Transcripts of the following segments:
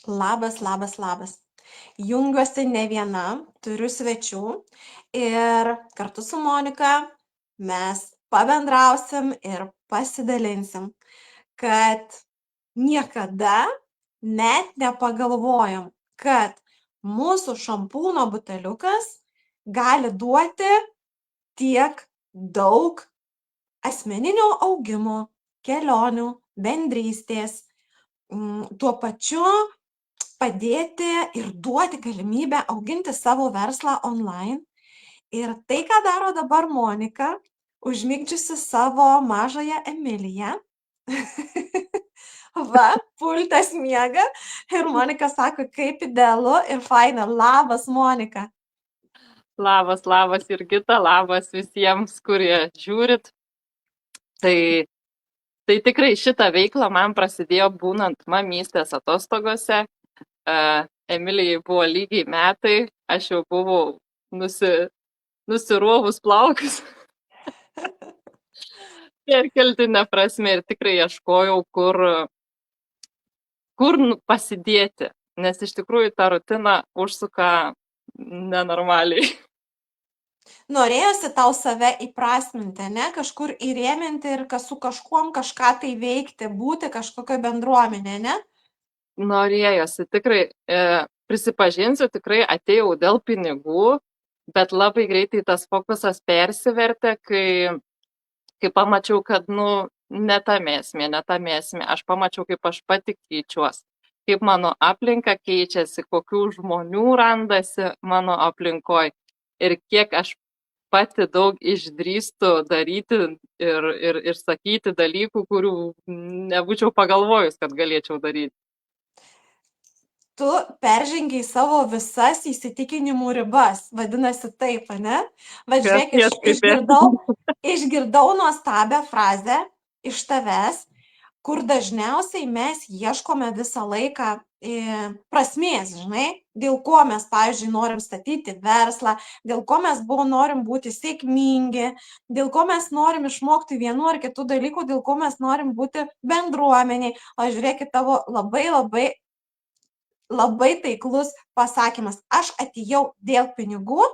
Labas, labas, labas. Jungiuosi ne viena, turiu svečių ir kartu su Monika mes pabendrausim ir pasidalinsim, kad niekada net nepagalvojom, kad mūsų šampūno buteliukas gali duoti tiek daug asmeninio augimo, kelionių, bendrystės, tuo pačiu padėti ir duoti galimybę auginti savo verslą online. Ir tai, ką daro dabar Monika, užmigdžiusi savo mažąją Emiliją. Va, pultas miega ir Monika sako, kaip idealu ir faina. Labas, Monika. Labas, labas Jurgita, labas visiems, kurie žiūrit. Tai tikrai šitą veiklą man prasidėjo būnant mamystės atostogose. Emilijai buvo lygiai metai, aš jau buvau nusirovus plaukus. Perkeltinė prasme ir tikrai ieškojau, kur pasidėti, nes iš tikrųjų ta rutina užsuka nenormaliai. Norėjosi tau save įprasminti, ne? Kažkur įrėminti ir su kažkuom kažką tai veikti, būti kažkokio bendruomenė, ne? Norėjosi, tikrai, prisipažinsiu, tikrai atėjau dėl pinigų, bet labai greitai tas fokusas persivertė, kai pamačiau, kad, ne tame esmė. Aš pamačiau, kaip aš pati keičiuos, kaip mano aplinka keičiasi, kokių žmonių randasi mano aplinkoj ir kiek aš pati daug išdrįstu daryti ir sakyti dalykų, kurių nebūčiau pagalvojus, kad galėčiau daryti. Tu peržengiai savo visas įsitikinimų ribas, vadinasi taip, ne? Va, žiūrėk, išgirdau nuostabią frazę iš tavęs, kur dažniausiai mes ieškome visą laiką prasmės, žinai, dėl ko mes, pavyzdžiui, norim statyti verslą, dėl ko mes norim būti sėkmingi, dėl ko mes norim išmokti vienu ar kitų dalykų, dėl ko mes norim būti bendruomeniai. O žiūrėkit, tavo labai taiklus pasakymas. Aš atėjau dėl pinigų,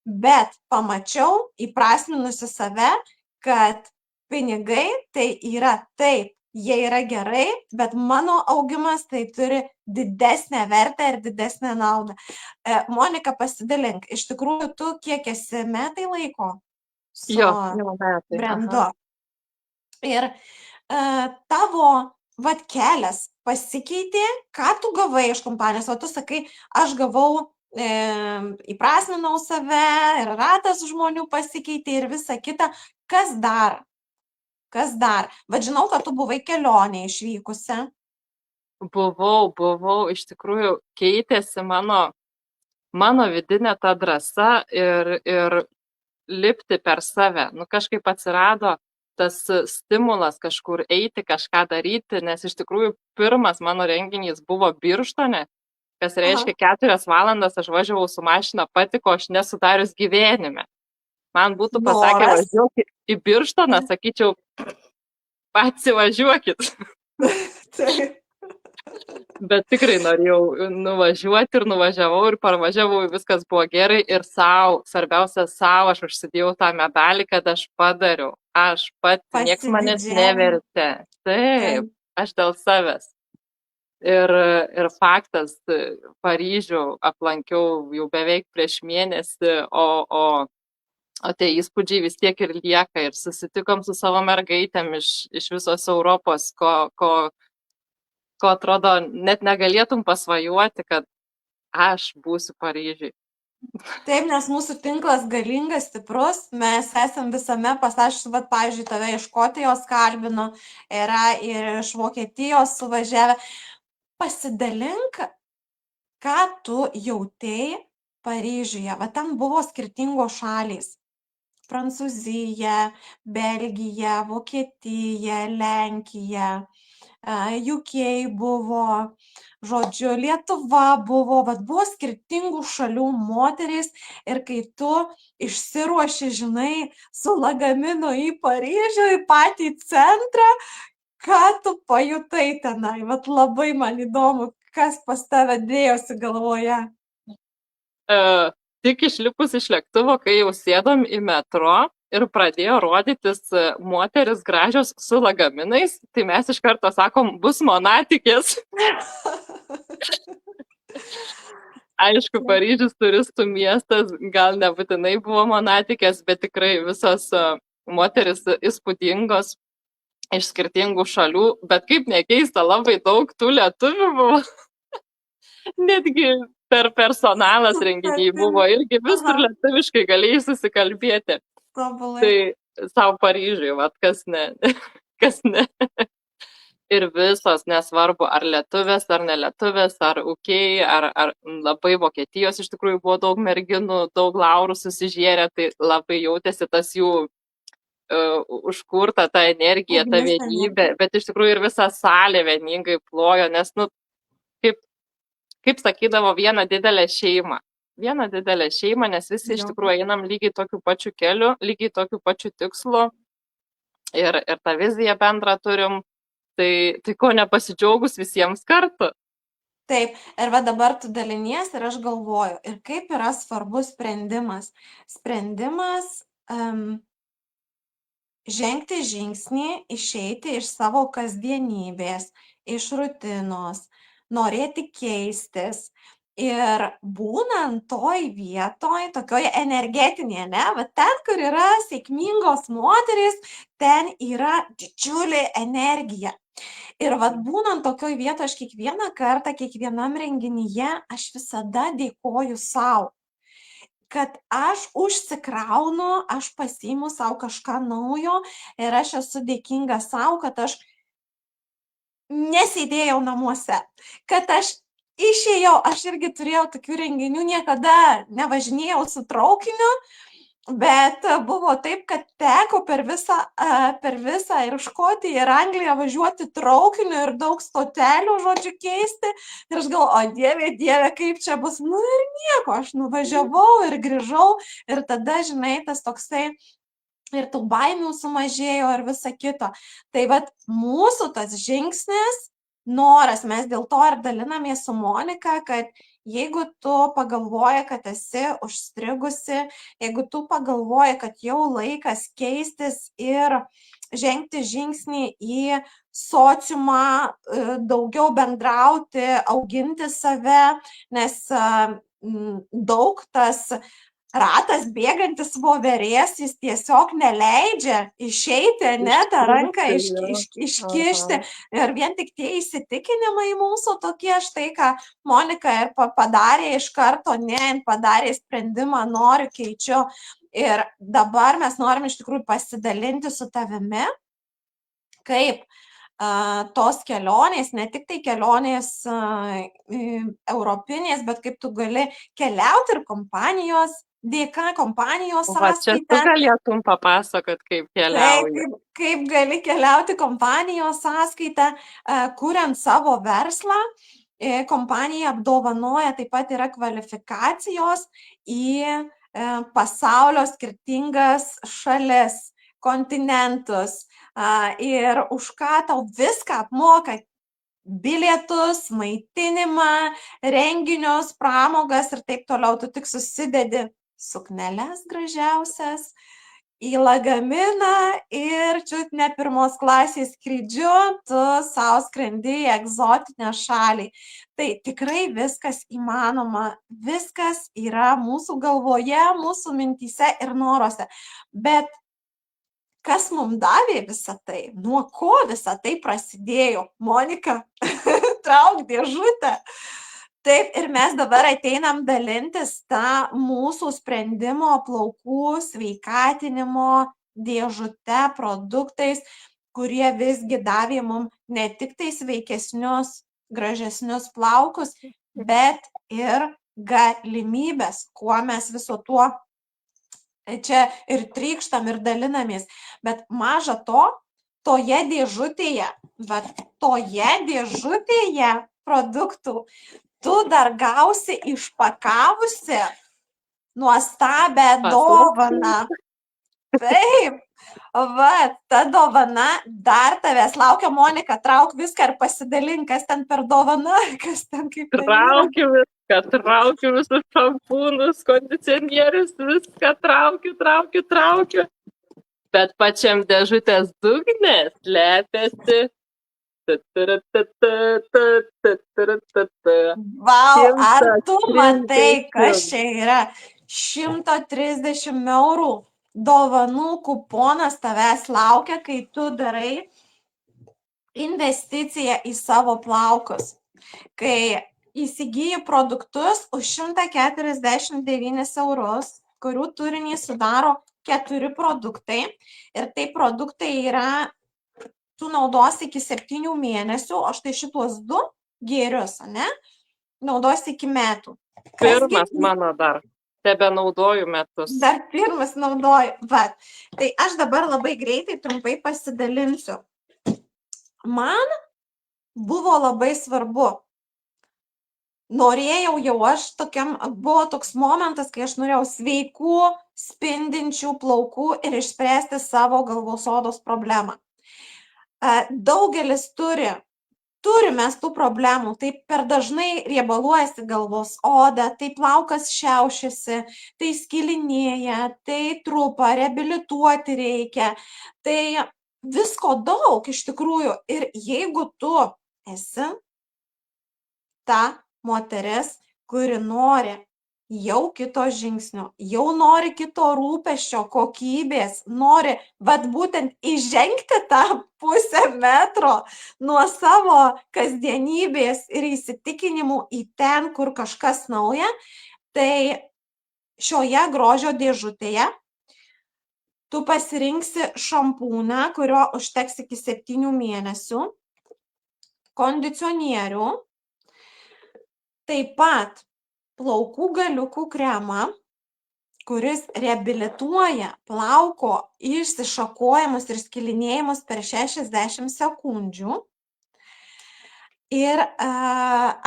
bet pamačiau įprasminusi save, kad pinigai tai yra taip, jie yra gerai, bet mano augimas tai turi didesnę vertę ir didesnę naudą. Monika, pasidalink, iš tikrųjų tu kiek esi metai laiko su brendu. Ir tavo kelias pasikeitė, ką tu gavai iš kompanijos, o tu sakai, aš gavau, įprasminau save ir ratas žmonių pasikeitė ir visa kita. Kas dar? Bet žinau, kad tu buvai kelionė išvykusi. Buvau, iš tikrųjų keitėsi mano vidinė ta drąsa ir lipti per save. Kažkaip atsirado tas stimulas kažkur eiti, kažką daryti, nes iš tikrųjų pirmas mano renginys buvo Birštone, kas reiškia 4 valandas aš važiavau su mašina pati, ko aš nesudarius gyvenime. Man būtų pasakę, važiuokit į Birštoną, sakyčiau, atsivažiuokit. Bet tikrai norėjau nuvažiuoti ir nuvažiavau ir parvažiavau, viskas buvo gerai ir svarbiausia aš užsidėjau tą medalį, kad aš padariau. Aš pati, nieks manęs nevertė. Taip, aš dėl savęs. Ir faktas, Paryžių aplankiau jau beveik prieš mėnesį, o tie įspūdžiai vis tiek ir lieka. Ir susitikom su savo mergaitėm iš visos Europos, ko atrodo net negalėtum pasvajoti, kad aš būsiu Paryžiui. Taip, nes mūsų tinklas galingas, stiprus, mes esam visame pasaulyje, pavyzdžiui, tave iš Škotijos kalbinu, yra ir iš Vokietijos suvažiavę. Pasidalink, ką tu jautei Paryžiuje. Ten buvo skirtingos šalys. Prancūzija, Belgija, Vokietija, Lenkija, UK buvo, žodžiu, Lietuva buvo, buvo skirtingų šalių moterys ir kai tu išsiruoši, žinai, su lagaminu į Paryžių, į patį centrą, ką tu pajutai tenai, labai man įdomu, kas pas tave dėjosi galvoje? Tik išlipus iš lėktuvo, kai jau sėdom į metro ir pradėjo rodytis moteris gražios su lagaminais, tai mes iš karto sakom, bus monatikės. Aišku, Paryžius turistų miestas, gal nebūtinai buvo monatikės, bet tikrai visos moteris įspūdingos iš skirtingų šalių, bet kaip nekeista, labai daug tų lietuvių buvo. Netgi per personalas renginiai buvo irgi visur lietuviškai galėjai susikalbėti. Tai savo Paryžiui, vat kas ne. Kas ne. Ir visos, nesvarbu, ar lietuvės, ar nelietuvės, ar UK, ar labai Vokietijos, iš tikrųjų buvo daug merginų, daug laurų susižėrė, tai labai jautėsi tas jų užkurta ta energija, ta vienybė, bet iš tikrųjų ir visa salė vieningai plojo, nes, nu, kaip sakydavo, viena didelė šeima. Viena didelė šeima, nes visi iš tikrųjų einam lygiai tokiu pačiu keliu, lygiai tokiu pačiu tikslu ir tą viziją bendrą turim. Tai ko nepasidžiaugus visiems kartu. Taip, ir va dabar tu dalinies ir aš galvoju, ir kaip yra svarbus sprendimas. Sprendimas žengti žingsnį, išeiti iš savo kasdienybės, iš rutinos, norėti keistis. Ir būnant toj vietoj, tokioj energetinėje, ne, va ten, kur yra sėkmingos moterys, ten yra didžiulė energija. Ir vat būnant tokioj vietoj, aš kiekvieną kartą, kiekvienam renginyje, aš visada dėkoju savo, kad aš užsikraunu, aš pasiimu savo kažką naujo ir aš esu dėkinga savo, kad aš nesėdėjau namuose, kad aš išėjau, aš irgi turėjau tokių renginių, niekada nevažinėjau su traukiniu, bet buvo taip, kad teko per visą ir Škotiją, ir Angliją važiuoti traukiniu ir daug stotelių, žodžiu, keisti. Ir aš galvoju, o Dieve, kaip čia bus. Nu ir nieko, aš nuvažiavau ir grįžau. Ir tada, žinai, tas toksai ir tų baimių sumažėjo ir visa kita. Tai vat mūsų tas žingsnis, noras, mes dėl to ir dalinamės su Monika, kad jeigu tu pagalvoji, kad esi užstrigusi, jeigu tu pagalvoji, kad jau laikas keistis ir žengti žingsnį į sociumą, daugiau bendrauti, auginti save, nes daug tas ratas bėgantis voverės, jis tiesiog neleidžia išeiti, ne, tą ranką iškišti. Ir vien tik tie įsitikinimai mūsų tokie, štai ką Monika ir padarė iš karto, ne, padarė sprendimą, noriu, keičiu. Ir dabar mes norim iš tikrųjų pasidalinti su tavimi, kaip tos kelionės, ne tik tai kelionės europinės, bet kaip tu gali keliauti ir kompanijos dėka, kompanijos sąskaita. Čia tu galėtum papasakot, kaip keliauji. Kaip gali keliauti kompanijos sąskaita, kuriant savo verslą. Kompanija apdovanoja, taip pat yra kvalifikacijos į pasaulio skirtingas šalis, kontinentus. Ir už ką tau viską apmoka, bilietus, maitinimą, renginius, pramogas ir taip toliau. Tu tik susidedi sukneles gražiausias į lagaminą ir čiut ne pirmos klasės skrydžiu tu savo skrendi į egzotinę šalį. Tai tikrai viskas įmanoma, viskas yra mūsų galvoje, mūsų mintyse ir noruose. Bet kas mums davė visą tai? Nuo ko visą tai prasidėjo? Monika, trauk dėžutę. Taip, ir mes dabar ateinam dalintis tą mūsų sprendimo plaukų sveikatinimo dėžute produktais, kurie visgi davė mums ne tik tai sveikesnius, gražesnius plaukus, bet ir galimybės, kuo mes viso tuo čia ir trykštam ir dalinamės. Bet maža to, toje dėžutėje produktų tu dar gausi išpakavusi nuostabią dovaną. Taip, va, ta dovana dar tavęs laukia, Monika, trauk viską ir pasidalink, kas ten per dovana, kas ten kaip ten yra. Traukiu visus šampūnus, kondicionierius, viską traukiu. Bet pačiam dėžutės dugne slepiasi. Vau, ar tu matai, kas čia yra? 130 eurų dovanų kuponas tavęs laukia, kai tu darai investiciją į savo plaukus. Kai įsigyji produktus už 149 eurus, kurių turinį sudaro 4 produktai ir tai produktai yra, tu naudosi iki 7 mėnesių, o štai šituos 2 gėrius, ne, naudosi iki metų. Pirmas mano dar, tebe naudoju metus. Dar pirmas naudoju, bet tai aš dabar labai greitai, trumpai pasidalinsiu. Man buvo labai svarbu. Norėjau jau aš buvo toks momentas, kai aš norėjau sveikų, spindinčių plaukų ir išspręsti savo galvos odos problemą. Daugelis turime tų problemų, tai per dažnai riebaluojasi galvos oda, tai plaukas šiaušiasi, tai skilinėja, tai trupa, reabilituoti reikia, tai visko daug iš tikrųjų. Ir jeigu tu esi ta moteris, kuri nori jau kito žingsnio, jau nori kito rūpesčio, kokybės, nori, bet būtent įžengti tą pusę metro nuo savo kasdienybės ir įsitikinimų į ten, kur kažkas nauja, tai šioje grožio dėžutėje tu pasirinksi šampūną, kurio užteks iki 7 mėnesių, kondicionierių, taip pat plaukų galiukų kremą, kuris reabilituoja plauko išsišakojimus ir skilinėjimus per 60 sekundžių ir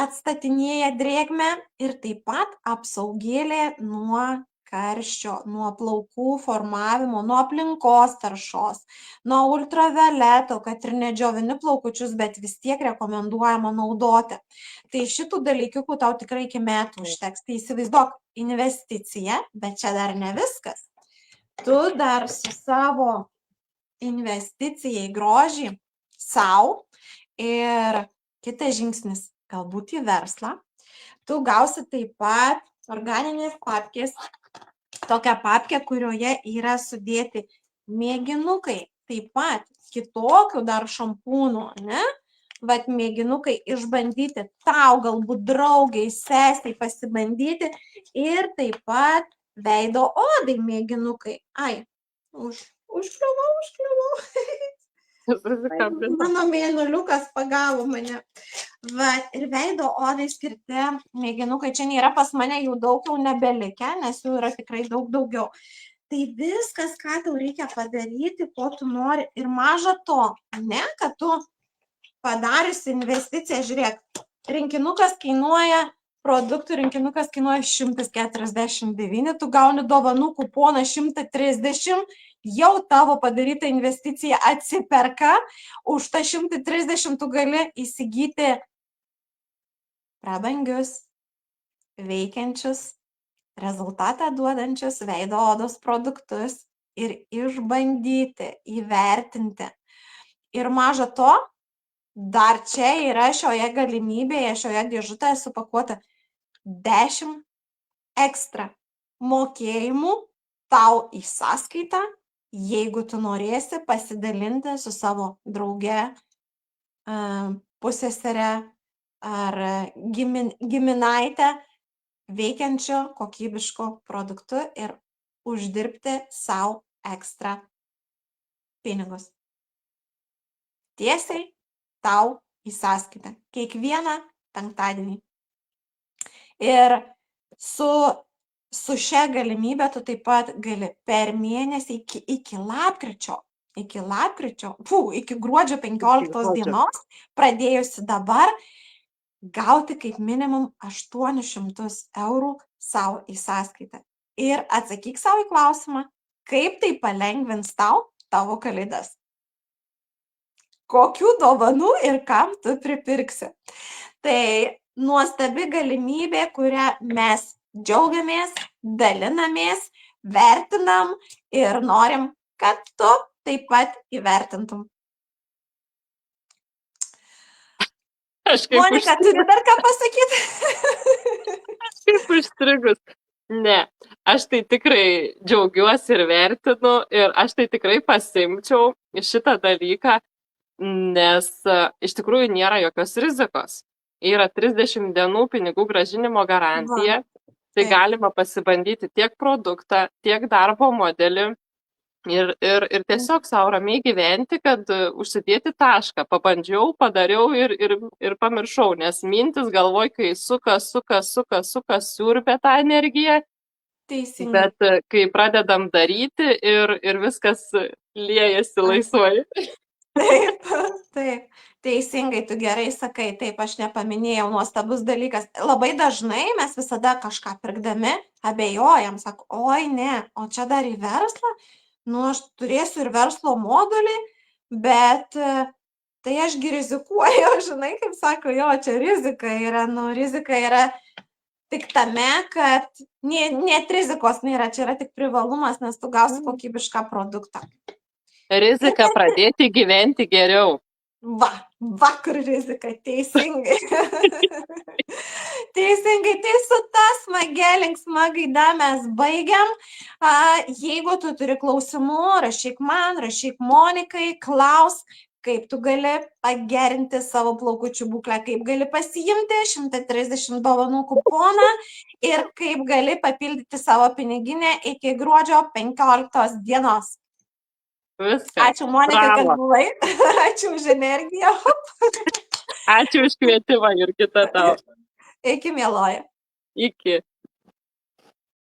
atstatinėja drėgmę ir taip pat apsaugėlė nuo karščio, nuo plaukų formavimo, nuo aplinkos taršos, nuo ultravioleto, kad ir nedžiovini plaukučius, bet vis tiek rekomenduojama naudoti. Tai šitų dalykiukų tau tikrai iki metų užteks. Tai įsivaizduok investiciją, bet čia dar ne viskas. Tu dar su savo investicija į grožį sau ir kitas žingsnis, galbūt į verslą, tu gausi taip pat organinės papkės, tokią papkę, kurioje yra sudėti mėginukai, taip pat kitokių dar šampūnų, ne? Vat mėginukai išbandyti tau, galbūt draugiai, sesiai pasibandyti ir taip pat veido odai mėginukai. Ai, užkliuvau. Mano mėnuliukas pagavo mane. Va, ir veido odai skirti mėginukai. Čia nėra pas mane, jų daug jau nebelikę, nes jų yra tikrai daug daugiau. Tai viskas, ką tau reikia padaryti, ko tu nori. Ir maža to, ne, kad tu padariusi investiciją, žiūrėk, produktų rinkinukas kainuoja 149, tu gauni dovanų kuponą 130, jau tavo padaryta investicija atsiperka, už tą 130 tu gali įsigyti prabangius, veikiančius, rezultatą duodančius veido odos produktus ir išbandyti, įvertinti. Ir maža to, dar čia yra šioje galimybėje, šioje dėžutėje supakuota 10 ekstra mokėjimų tau į sąskaitą, jeigu tu norėsi pasidalinti su savo drauge, pusseserę ar giminaitę veikiančio kokybiško produktu ir uždirbti sau ekstra pinigus. Tiesiai tau į sąskaitą. Kiekvieną penktadienį. Ir su šia galimybė tu taip pat gali per mėnesį iki gruodžio 15 dienos, pradėjusi dabar, gauti kaip minimum 800 eurų savo į sąskaitą. Ir atsakyk savo į klausimą, kaip tai palengvins tavo kalėdas. Kokių dovanų ir kam tu pripirksi. Tai nuostabi galimybė, kurią mes džiaugiamės, dalinamės, vertinam ir norim, kad tu taip pat įvertintum. Monika, turi dar ką pasakyti? Kaip užstrigus. Ne, aš tai tikrai džiaugiuosi ir vertinu ir aš tai tikrai pasimčiau šitą dalyką, nes iš tikrųjų nėra jokios rizikos. Yra 30 dienų pinigų grąžinimo garantija, tai galima pasibandyti tiek produktą, tiek darbo modelį. Ir tiesiog savo ramiai gyventi, kad užsidėti tašką. Pabandžiau, padariau ir pamiršau, nes mintis galvoj, kai suka, siurbia tą energiją. Teisingai. Bet kai pradedam daryti ir viskas liejasi laisvai. Taip, teisingai, tu gerai sakai, taip, aš nepaminėjau, nuostabus dalykas. Labai dažnai mes visada kažką pirkdami abejojam, sako, oi ne, o čia dar į verslą? Nu, aš turėsiu ir verslo modulį, bet tai ašgi rizikuoju, žinai, kaip sako, jo, čia rizika yra, rizika yra tik tame, kad net rizikos nėra, čia yra tik privalumas, nes tu gausi kokybišką produktą. Rizika pradėti gyventi geriau. Kur rizika, teisingai. Teisingai, tai su ta smagia, linksma gaida mes baigiam. Jeigu tu turi klausimų, rašyk man, rašyk Monikai, klaus, kaip tu gali pagerinti savo plaukučių būklę, kaip gali pasiimti 130 dovanų kuponą ir kaip gali papildyti savo piniginę iki gruodžio 15 dienos. Viskas. Ačiū, Monika, kad buvai. Ačiū už energiją. Ačiū už kvietimą, Jurgita, tau. Iki, mieloji. Iki.